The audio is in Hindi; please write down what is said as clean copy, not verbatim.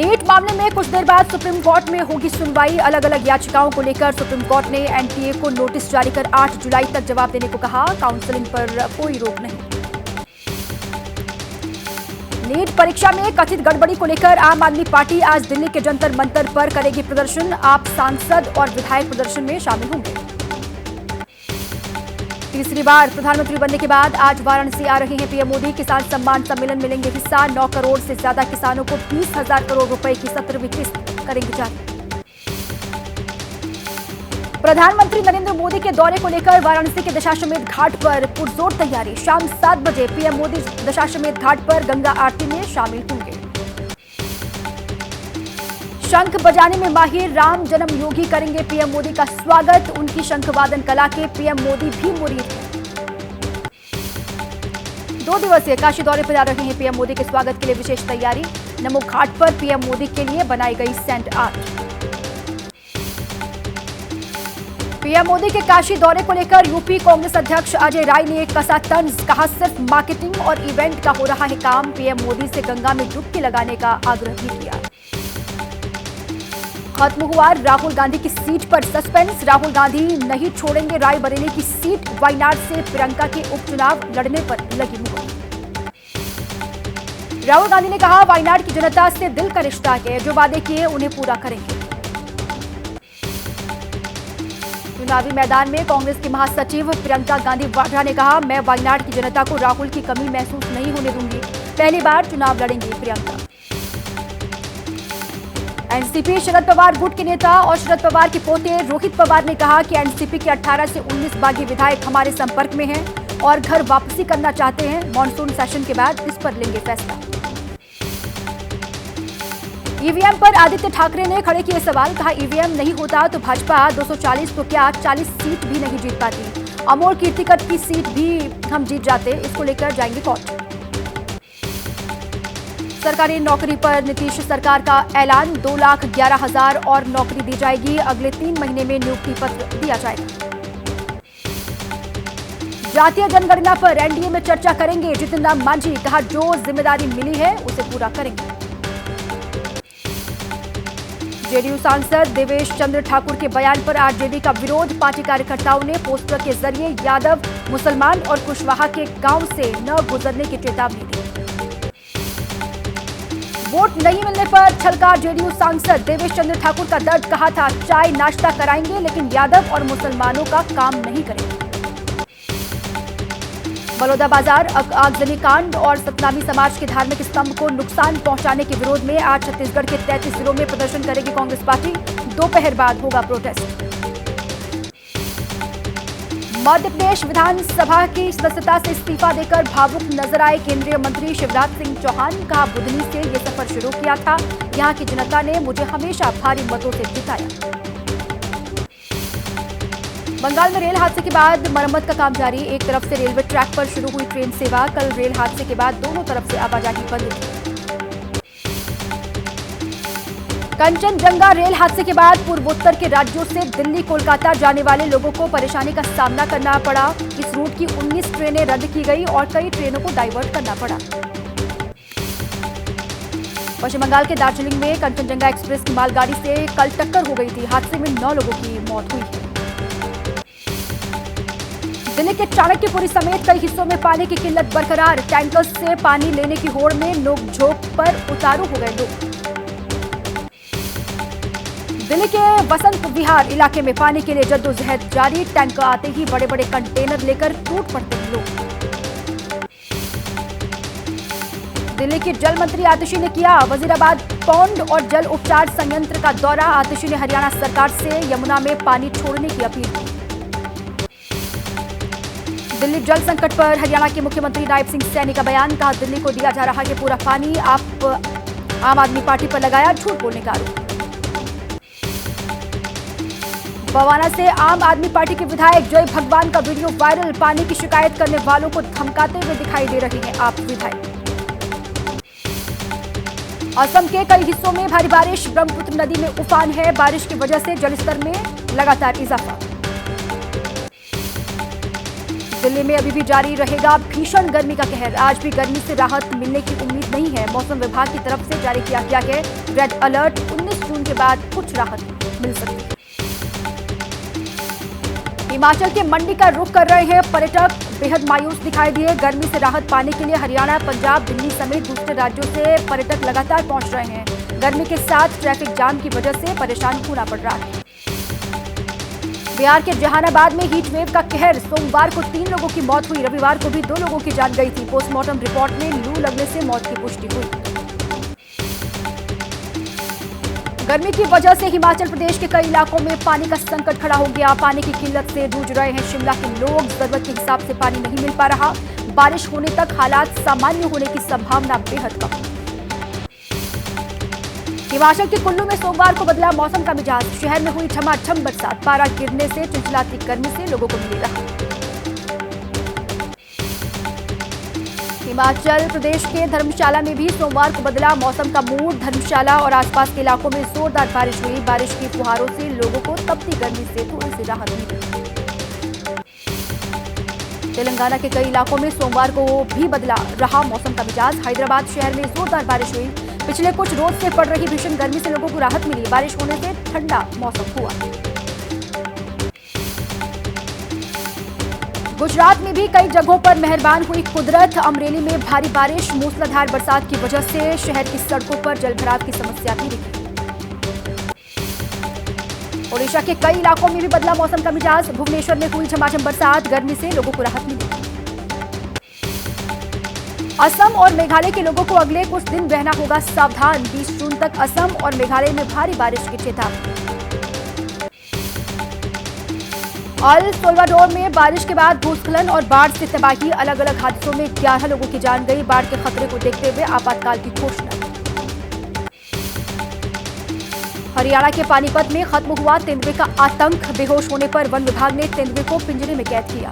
नीट मामले में कुछ देर बाद सुप्रीम कोर्ट में होगी सुनवाई। अलग अलग याचिकाओं को लेकर सुप्रीम कोर्ट ने एनटीए को नोटिस जारी कर 8 जुलाई तक जवाब देने को कहा। काउंसलिंग पर कोई रोक नहीं। नीट परीक्षा में कथित गड़बड़ी को लेकर आम आदमी पार्टी आज दिल्ली के जंतर मंतर पर करेगी प्रदर्शन। आप सांसद और विधायक प्रदर्शन में शामिल होंगे। तीसरी बार प्रधानमंत्री बनने के बाद आज वाराणसी आ रहे हैं पीएम मोदी। किसान सम्मान सम्मेलन में लेंगे हिस्सा। 9 करोड़ से ज्यादा किसानों को 20,000 करोड़ रुपए की 17वीं किस्त करेंगे जारी। प्रधानमंत्री नरेंद्र मोदी के दौरे को लेकर वाराणसी के दशाश्वमेध घाट पर पुरजोर तैयारी। शाम 7 बजे पीएम मोदी दशाश्वमेध घाट पर गंगा आरती में शामिल होंगे। शंख बजाने में माहिर राम जन्म योगी करेंगे पीएम मोदी का स्वागत। उनकी शंख वादन कला के पीएम मोदी भी मुरीद हैं। 2 दिवसीय काशी दौरे पर आ रहे हैं पीएम मोदी के स्वागत के लिए विशेष तैयारी। नमो घाट पर पीएम मोदी के लिए बनाई गई सैंड आर्ट। पीएम मोदी के काशी दौरे को लेकर यूपी कांग्रेस अध्यक्ष अजय राय ने कसा तंज। कहा सिर्फ मार्केटिंग और इवेंट का हो रहा है काम। पीएम मोदी से गंगा में डुबकी लगाने का आग्रह भी किया। खत्म हुआ राहुल गांधी की सीट पर सस्पेंस। राहुल गांधी नहीं छोड़ेंगे रायबरेली की सीट। वायनाड से प्रियंका के उपचुनाव लड़ने पर लगी मुहर। राहुल गांधी ने कहा वायनाड की जनता से दिल का रिश्ता है। जो वादे किए उन्हें पूरा करेंगे। चुनावी मैदान में कांग्रेस की महासचिव प्रियंका गांधी वाड्रा ने कहा मैं वायनाड की जनता को राहुल की कमी महसूस नहीं होने दूंगी। पहली बार चुनाव लड़ेंगी प्रियंका। एनसीपी शरद पवार गुट के नेता और शरद पवार के पोते रोहित पवार ने कहा कि एनसीपी के 18 से 19 बागी विधायक हमारे संपर्क में हैं और घर वापसी करना चाहते हैं। मॉनसून सेशन के बाद इस पर लेंगे फैसला। ईवीएम पर आदित्य ठाकरे ने खड़े किए सवाल। कहा ईवीएम नहीं होता तो भाजपा 240 तो क्या 40 सीट भी नहीं जीत पाती। अमोल कीर्तिकट की सीट भी हम जीत जाते। इसको लेकर जाएंगे कोर्ट। सरकारी नौकरी पर नीतीश सरकार का ऐलान। 2,11,000 और नौकरी दी जाएगी। अगले 3 महीने में नियुक्ति पत्र दिया जाएगा। जातीय जनगणना पर एनडीए में चर्चा करेंगे जितिन राम मांझी। कहा जो जिम्मेदारी मिली है उसे पूरा करेंगे। जेडीयू सांसद देवेश चंद्र ठाकुर के बयान पर आरजेडी का विरोध। पार्टी कार्यकर्ताओं ने पोस्टर के जरिए यादव, मुसलमान और कुशवाहा के गांव से न गुजरने की चेतावनी दी। वोट नहीं मिलने पर छलका जेडीयू सांसद देवेश चंद्र ठाकुर का दर्द। कहा था चाय नाश्ता कराएंगे लेकिन यादव और मुसलमानों का काम नहीं करेंगे। बलौदाबाजार आगजनी कांड और सतनामी समाज के धार्मिक स्तंभ को नुकसान पहुंचाने के विरोध में आज छत्तीसगढ़ के 33 जिलों में प्रदर्शन करेगी कांग्रेस पार्टी। दोपहर बाद होगा प्रोटेस्ट। मध्य प्रदेश विधानसभा की सदस्यता से इस्तीफा देकर भावुक नजर आए केंद्रीय मंत्री शिवराज सिंह चौहान। कहा बुधनी से ये सफर शुरू किया था। यहां की जनता ने मुझे हमेशा भारी मतों से जिताया। बंगाल में रेल हादसे के बाद मरम्मत का काम जारी। एक तरफ से रेलवे ट्रैक पर शुरू हुई ट्रेन सेवा। कल रेल हादसे के बाद दोनों तरफ से आवाजाही बंद थी। कंचनजंगा रेल हादसे के बाद पूर्वोत्तर के राज्यों से दिल्ली कोलकाता जाने वाले लोगों को परेशानी का सामना करना पड़ा। इस रूट की 19 ट्रेनें रद्द की गई और कई ट्रेनों को डाइवर्ट करना पड़ा। पश्चिम बंगाल के दार्जिलिंग में कंचनजंगा एक्सप्रेस की मालगाड़ी से कल टक्कर हो गई थी। हादसे में 9 लोगों की मौत हुई है। दिल्ली के चाणक्यपुरी समेत कई हिस्सों में पानी की किल्लत बरकरार। टैंकर्स से पानी लेने की होड़ में नोक-झोंक पर उतारू हो गए लोग। दिल्ली के वसंत विहार इलाके में पानी के लिए जद्दोजहद जारी। टैंकर आते ही बड़े बड़े कंटेनर लेकर टूट पड़ते हैं लोग। दिल्ली की जल मंत्री आतिशी ने किया वजीराबाद पौंड और जल उपचार संयंत्र का दौरा। आतिशी ने हरियाणा सरकार से यमुना में पानी छोड़ने की अपील की। दिल्ली जल संकट पर हरियाणा के मुख्यमंत्री नायब सिंह सैनी का बयान। कहा दिल्ली को दिया जा रहा है पूरा पानी। आप आम आदमी पार्टी पर लगाया झूठ बोलने का आरोप। बवाना से आम आदमी पार्टी के विधायक जय भगवान का वीडियो वायरल। पानी की शिकायत करने वालों को धमकाते हुए दिखाई दे रहे हैं आप विधायक। असम के कई हिस्सों में भारी बारिश। ब्रह्मपुत्र नदी में उफान है। बारिश की वजह से जलस्तर में लगातार इजाफा। दिल्ली में अभी भी जारी रहेगा भीषण गर्मी का कहर। आज भी गर्मी से राहत मिलने की उम्मीद उम्मीद नहीं है। मौसम विभाग की तरफ से जारी किया गया है रेड अलर्ट। 19 जून के बाद कुछ राहत मिल सकती है। हिमाचल के मंडी का रुख कर रहे हैं पर्यटक, बेहद मायूस दिखाई दिए। गर्मी से राहत पाने के लिए हरियाणा, पंजाब, दिल्ली समेत दूसरे राज्यों से पर्यटक लगातार पहुंच रहे हैं। गर्मी के साथ ट्रैफिक जाम की वजह से परेशान होना पड़ रहा है। बिहार के जहानाबाद में हीट वेव का कहर, सोमवार को 3 लोगों की मौत हुई। रविवार को भी 2 लोगों की जान गई थी। पोस्टमार्टम रिपोर्ट में लू लगने से मौत की पुष्टि हुई। गर्मी की वजह से हिमाचल प्रदेश के कई इलाकों में पानी का संकट खड़ा हो गया। पानी की किल्लत से जूझ रहे हैं शिमला के लोग। जरूरत के हिसाब से पानी नहीं मिल पा रहा। बारिश होने तक हालात सामान्य होने की संभावना बेहद कम। हिमाचल के कुल्लू में सोमवार को बदला मौसम का मिजाज। शहर में हुई झमाझम बरसात। पारा गिरने से चिलचिलाती गर्मी से लोगों को मिली राहत। हिमाचल प्रदेश के धर्मशाला में भी सोमवार को बदला मौसम का मूड। धर्मशाला और आसपास के इलाकों में जोरदार बारिश हुई। बारिश की फुहारों से लोगों को तपती गर्मी से थोड़ी सी राहत मिली। तेलंगाना के कई इलाकों में सोमवार को भी बदला रहा मौसम का मिजाज। हैदराबाद शहर में जोरदार बारिश हुई। पिछले कुछ रोज से पड़ रही भीषण गर्मी से लोगों को राहत मिली। बारिश होने से ठंडा मौसम हुआ। गुजरात में भी कई जगहों पर मेहरबान हुई कुदरत। अमरेली में भारी बारिश, मूसलाधार बरसात की वजह से शहर की सड़कों पर जलभराव की समस्या भी दिखी। ओडिशा के कई इलाकों में भी बदला मौसम का मिजाज। भुवनेश्वर में हुई झमाझम बरसात। गर्मी से लोगों को राहत मिली। असम और मेघालय के लोगों को अगले कुछ दिन रहना होगा सावधान। 20 जून तक असम और मेघालय में भारी बारिश की चेतावनी। अल सोल्वाडोर में बारिश के बाद भूस्खलन और बाढ़ से तबाही। अलग अलग हादसों में 11 लोगों की जान गई। बाढ़ के खतरे को देखते हुए आपातकाल की घोषणा। हरियाणा के पानीपत में खत्म हुआ तेंदुए का आतंक। बेहोश होने पर वन विभाग ने तेंदुए को पिंजरे में कैद किया।